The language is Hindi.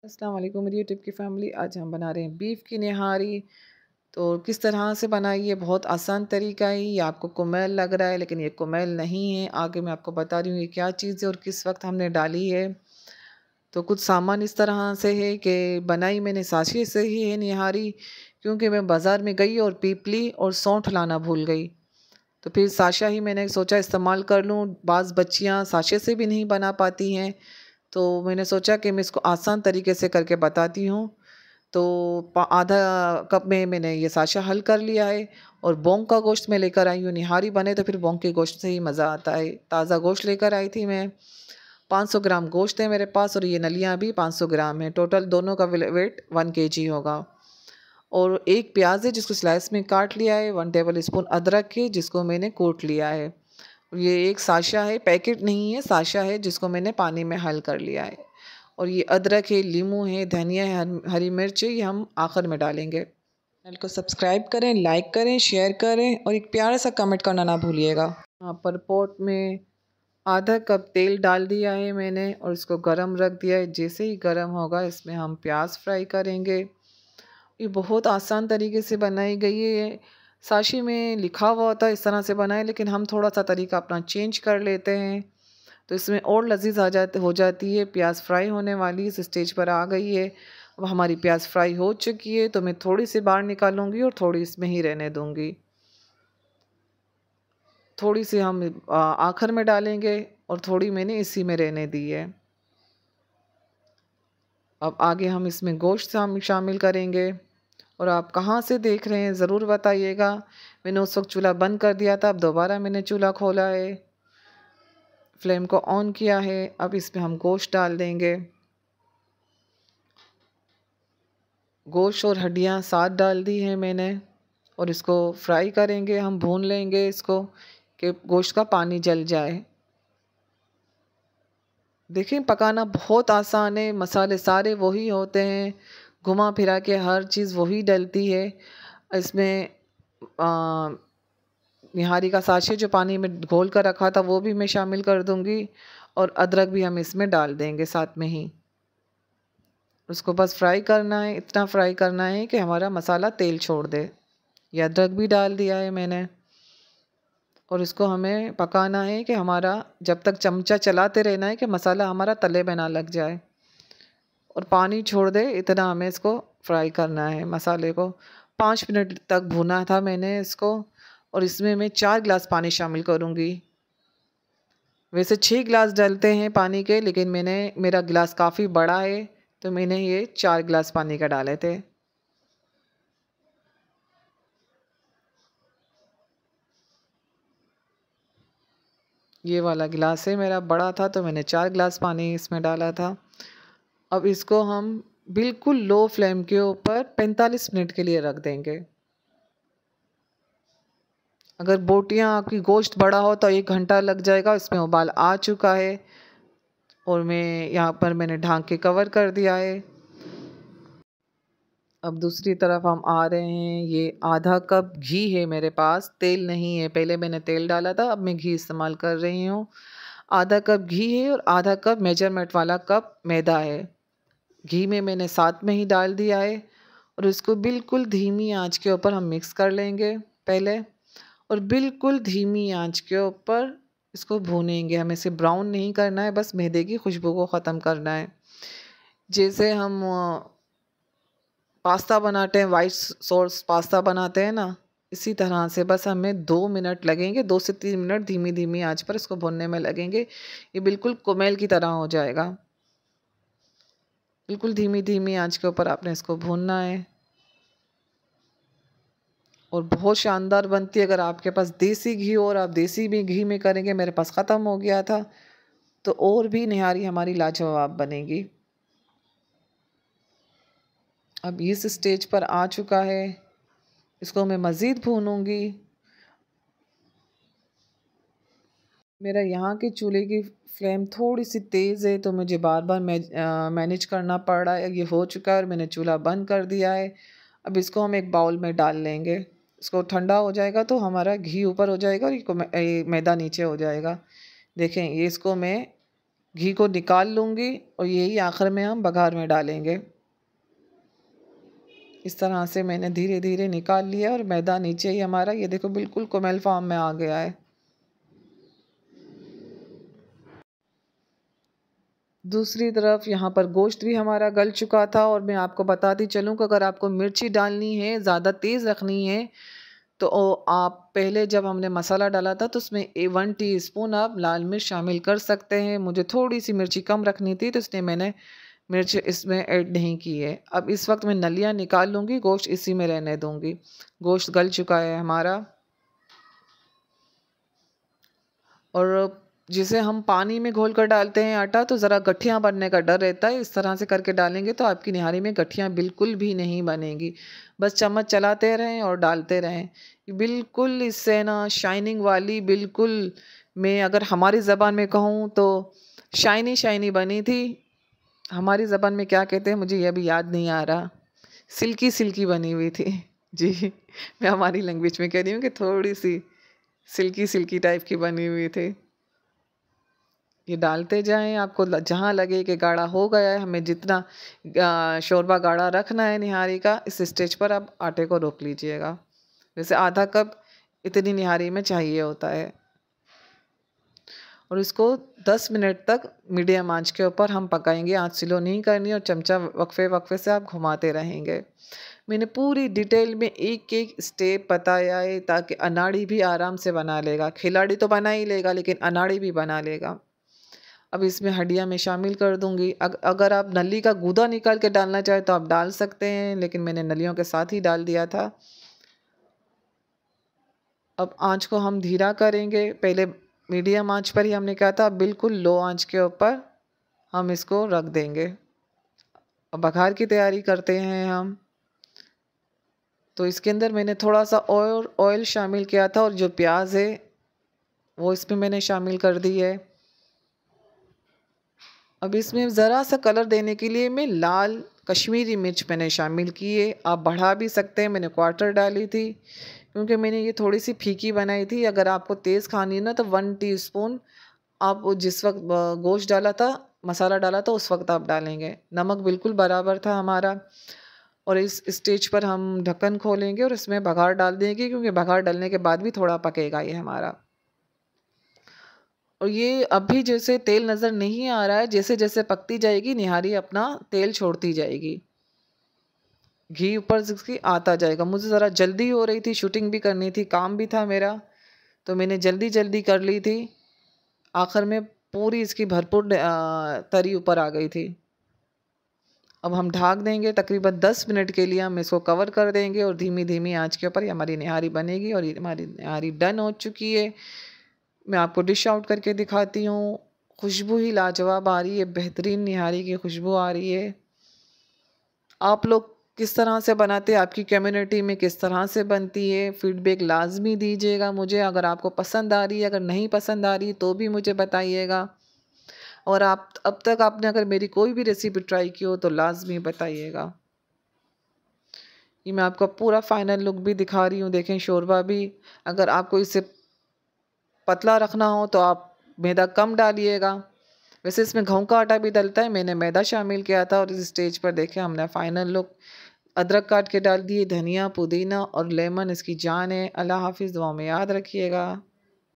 अस्सलाम वालेकुम मेरी यूट्यूब की फैमिली। आज हम बना रहे हैं बीफ की निहारी। तो किस तरह से बनाई, ये बहुत आसान तरीका है। ये आपको कुमेल लग रहा है लेकिन ये कुमेल नहीं है। आगे मैं आपको बता रही हूँ ये क्या चीज़ है और किस वक्त हमने डाली है। तो कुछ सामान इस तरह से है कि बनाई मैंने साशे से ही है निहारी, क्योंकि मैं बाज़ार में गई और पीपली और सौंठ लाना भूल गई। तो फिर साशा ही मैंने सोचा इस्तेमाल कर लूँ। बाज़ बच्चियाँ साशे से भी नहीं बना पाती हैं, तो मैंने सोचा कि मैं इसको आसान तरीके से करके बताती हूँ। तो आधा कप में मैंने ये साशा हल कर लिया है। और बोंग का गोश्त मैं लेकर आई हूँ। निहारी बने तो फिर बोंग के गोश्त से ही मज़ा आता है। ताज़ा गोश्त लेकर आई थी मैं। 500 ग्राम गोश्त है मेरे पास और ये नलियाँ भी 500 ग्राम है। टोटल दोनों का वेट 1 केजी होगा। और एक प्याज है जिसको स्लाइस में काट लिया है। 1 टेबल स्पून अदरक है जिसको मैंने कूट लिया है। ये एक साशा है, पैकेट नहीं है, साशा है जिसको मैंने पानी में हल कर लिया है। और ये अदरक है, लीमू है, धनिया है, हरी मिर्च है, ये हम आखिर में डालेंगे। चैनल को सब्सक्राइब करें, लाइक करें, शेयर करें और एक प्यारा सा कमेंट करना ना भूलिएगा। यहाँ पर पॉट में आधा कप तेल डाल दिया है मैंने और इसको गरम रख दिया है। जैसे ही गरम होगा इसमें हम प्याज फ्राई करेंगे। ये बहुत आसान तरीके से बनाई गई है। साशे में लिखा हुआ होता है इस तरह से बनाएं, लेकिन हम थोड़ा सा तरीका अपना चेंज कर लेते हैं तो इसमें और लजीज हो जाती है। प्याज फ्राई होने वाली इस स्टेज पर आ गई है। अब हमारी प्याज फ्राई हो चुकी है तो मैं थोड़ी सी बाहर निकालूंगी और थोड़ी इसमें ही रहने दूंगी। थोड़ी सी हम आखिर में डालेंगे और थोड़ी मैंने इसी में रहने दी है। अब आगे हम इसमें गोश्त शामिल करेंगे। और आप कहाँ से देख रहे हैं ज़रूर बताइएगा। मैंने उस वक्त चूल्हा बंद कर दिया था, अब दोबारा मैंने चूल्हा खोला है, फ्लेम को ऑन किया है। अब इसमें हम गोश्त डाल देंगे। गोश्त और हड्डियाँ साथ डाल दी हैं मैंने और इसको फ्राई करेंगे, हम भून लेंगे इसको कि गोश्त का पानी जल जाए। देखिए पकाना बहुत आसान है, मसाले सारे वही होते हैं, घुमा फिरा के हर चीज़ वही डलती है। इसमें निहारी का साशे जो पानी में घोल कर रखा था वो भी मैं शामिल कर दूंगी और अदरक भी हम इसमें डाल देंगे साथ में ही। उसको बस फ्राई करना है, इतना फ्राई करना है कि हमारा मसाला तेल छोड़ दे। ये अदरक भी डाल दिया है मैंने और इसको हमें पकाना है कि हमारा जब तक चमचा चलाते रहना है कि मसाला हमारा तले में ना लग जाए और पानी छोड़ दे, इतना हमें इसको फ्राई करना है। मसाले को 5 मिनट तक भुना था मैंने इसको और इसमें मैं 4 गिलास पानी शामिल करूँगी। वैसे 6 गिलास डलते हैं पानी के, लेकिन मेरा गिलास काफ़ी बड़ा है तो मैंने ये 4 गिलास पानी का डाले थे। ये वाला गिलास है मेरा बड़ा था तो मैंने 4 गिलास पानी इसमें डाला था। अब इसको हम बिल्कुल लो फ्लेम के ऊपर 45 मिनट के लिए रख देंगे। अगर बोटियाँ आपकी गोश्त बड़ा हो तो 1 घंटा लग जाएगा। इसमें उबाल आ चुका है और यहाँ पर मैंने ढाँक के कवर कर दिया है। अब दूसरी तरफ हम आ रहे हैं। ये आधा कप घी है मेरे पास, तेल नहीं है। पहले मैंने तेल डाला था, अब मैं घी इस्तेमाल कर रही हूँ। आधा कप घी है और आधा कप मेजरमेंट वाला कप मैदा है। घी में मैंने साथ में ही डाल दिया है और इसको बिल्कुल धीमी आंच के ऊपर हम मिक्स कर लेंगे पहले। और बिल्कुल धीमी आंच के ऊपर इसको भूनेंगे। हमें इसे ब्राउन नहीं करना है, बस मैदे की खुशबू को ख़त्म करना है। जैसे हम पास्ता बनाते हैं, वाइट सॉस पास्ता बनाते हैं ना, इसी तरह से बस हमें 2 मिनट लगेंगे, 2 से 3 मिनट धीमी धीमी आंच पर इसको भूनने में लगेंगे। ये बिल्कुल कुमेल की तरह हो जाएगा। बिल्कुल धीमी धीमी आंच के ऊपर आपने इसको भूनना है और बहुत शानदार बनती है। अगर आपके पास देसी घी हो और आप देसी भी घी में करेंगे, मेरे पास ख़त्म हो गया था, तो और भी निहारी हमारी लाजवाब बनेगी। अब इस स्टेज पर आ चुका है, इसको मैं मज़ीद भूनूंगी। मेरा यहाँ के चूल्हे की फ्लेम थोड़ी सी तेज़ है तो मुझे बार बार मैनेज करना पड़ रहा है। ये हो चुका है और मैंने चूल्हा बंद कर दिया है। अब इसको हम एक बाउल में डाल लेंगे। इसको ठंडा हो जाएगा तो हमारा घी ऊपर हो जाएगा और ये मैदा नीचे हो जाएगा। देखें, ये इसको मैं घी को निकाल लूँगी और यही आखिर में हम बघार में डालेंगे। इस तरह से मैंने धीरे धीरे निकाल लिया और मैदा नीचे ही हमारा ये देखो बिल्कुल कुमेल फॉर्म में आ गया है। दूसरी तरफ यहाँ पर गोश्त भी हमारा गल चुका था और मैं आपको बताती चलूँ कि अगर आपको मिर्ची डालनी है, ज़्यादा तेज़ रखनी है, तो आप पहले जब हमने मसाला डाला था तो उसमें 1 टीस्पून आप लाल मिर्च शामिल कर सकते हैं। मुझे थोड़ी-सी मिर्ची कम रखनी थी तो इसलिए मैंने मिर्च इसमें ऐड नहीं की है। अब इस वक़्त मैं नलियाँ निकाल लूँगी, गोश्त इसी में रहने दूँगी। गोश्त गल चुका है हमारा और जिसे हम पानी में घोल कर डालते हैं आटा तो ज़रा गठियाँ बनने का डर रहता है। इस तरह से करके डालेंगे तो आपकी निहारी में गठियाँ बिल्कुल भी नहीं बनेंगी। बस चम्मच चलाते रहें और डालते रहें। बिल्कुल इससे ना शाइनिंग वाली बिल्कुल, मैं अगर हमारी ज़बान में कहूँ तो शाइनी-शाइनी बनी थी। हमारी ज़बान में क्या कहते हैं मुझे ये अभी याद नहीं आ रहा। सिल्की-सिल्की बनी हुई थी। जी, मैं हमारी लैंग्वेज में कह रही हूँ कि थोड़ी-सी सिल्की-सिल्की टाइप की बनी हुई थी। ये डालते जाएँ, आपको जहाँ लगे कि गाढ़ा हो गया है, हमें जितना शोरबा गाढ़ा रखना है निहारी का, इस स्टेज पर आप आटे को रोक लीजिएगा। जैसे आधा कप इतनी निहारी में चाहिए होता है और इसको 10 मिनट तक मीडियम आंच के ऊपर हम पकाएंगे। आंच स्लो नहीं करनी और चमचा वक्फे से आप घुमाते रहेंगे। मैंने पूरी डिटेल में एक-एक स्टेप बताया है ताकि अनाड़ी भी आराम से बना लेगा। खिलाड़ी तो बना ही लेगा लेकिन अनाड़ी भी बना लेगा। अब इसमें हड्डियाँ मैं शामिल कर दूँगी। अगर आप नली का गूदा निकाल के डालना चाहें तो आप डाल सकते हैं, लेकिन मैंने नलियों के साथ ही डाल दिया था। अब आँच को हम धीरा करेंगे। पहले मीडियम आँच पर ही हमने कहा था, अब बिल्कुल लो आँच के ऊपर हम इसको रख देंगे। अब बघार की तैयारी करते हैं हम। तो इसके अंदर मैंने थोड़ा-सा और ऑयल शामिल किया था और जो प्याज़ है, वो इसमें मैंने शामिल कर दी है। अब इसमें ज़रा-सा कलर देने के लिए मैं लाल कश्मीरी मिर्च मैंने शामिल की है। आप बढ़ा भी सकते हैं, मैंने क्वार्टर डाली थी, क्योंकि मैंने ये थोड़ी-सी फीकी बनाई थी। अगर आपको तेज़ खानी है ना तो 1 टीस्पून आप वो जिस वक़्त गोश्त डाला था, मसाला डाला था, उस वक़्त आप डालेंगे। नमक बिल्कुल बराबर था हमारा और इस स्टेज पर हम ढक्कन खोलेंगे और इसमें बघार डाल देंगे, क्योंकि बघार डालने के बाद भी थोड़ा पकेगा ये हमारा। और ये अभी जैसे तेल नज़र नहीं आ रहा है, जैसे-जैसे पकती जाएगी निहारी अपना तेल छोड़ती जाएगी। घी ऊपर से इसकी आता जाएगा। मुझे ज़रा जल्दी हो रही थी, शूटिंग भी करनी थी, काम भी था मेरा, तो मैंने जल्दी-जल्दी कर ली थी। आखिर में पूरी इसकी भरपूर तरी ऊपर आ गई थी। अब हम ढक देंगे, तकरीबन 10 मिनट के लिए हम इसको कवर कर देंगे और धीमी-धीमी आँच के ऊपर ये हमारी निहारी बनेगी और ये हमारी निहारी डन हो चुकी है। मैं आपको डिश आउट करके दिखाती हूँ। खुशबू ही लाजवाब आ रही है, बेहतरीन निहारी की खुशबू आ रही है। आप लोग किस तरह से बनाते हैं, आपकी कम्युनिटी में किस तरह से बनती है, फीडबैक लाज़मी दीजिएगा मुझे। अगर आपको पसंद आ रही है, अगर नहीं पसंद आ रही तो भी मुझे बताइएगा। और आप अब तक आपने अगर मेरी कोई भी रेसिपी ट्राई की हो तो लाज़मी बताइएगा। ये मैं आपको पूरा फाइनल लुक भी दिखा रही हूँ, देखें शोरबा भी। अगर आपको इसे पतला रखना हो तो आप मैदा कम डालिएगा। वैसे इसमें गेहूँ का आटा भी डलता है, मैंने मैदा शामिल किया था। और इस स्टेज पर देखें हमने फाइनल लुक, अदरक काट के डाल दिए, धनिया, पुदीना और लेमन इसकी जान है। अल्लाह हाफ़िज़, दुआ में याद रखिएगा।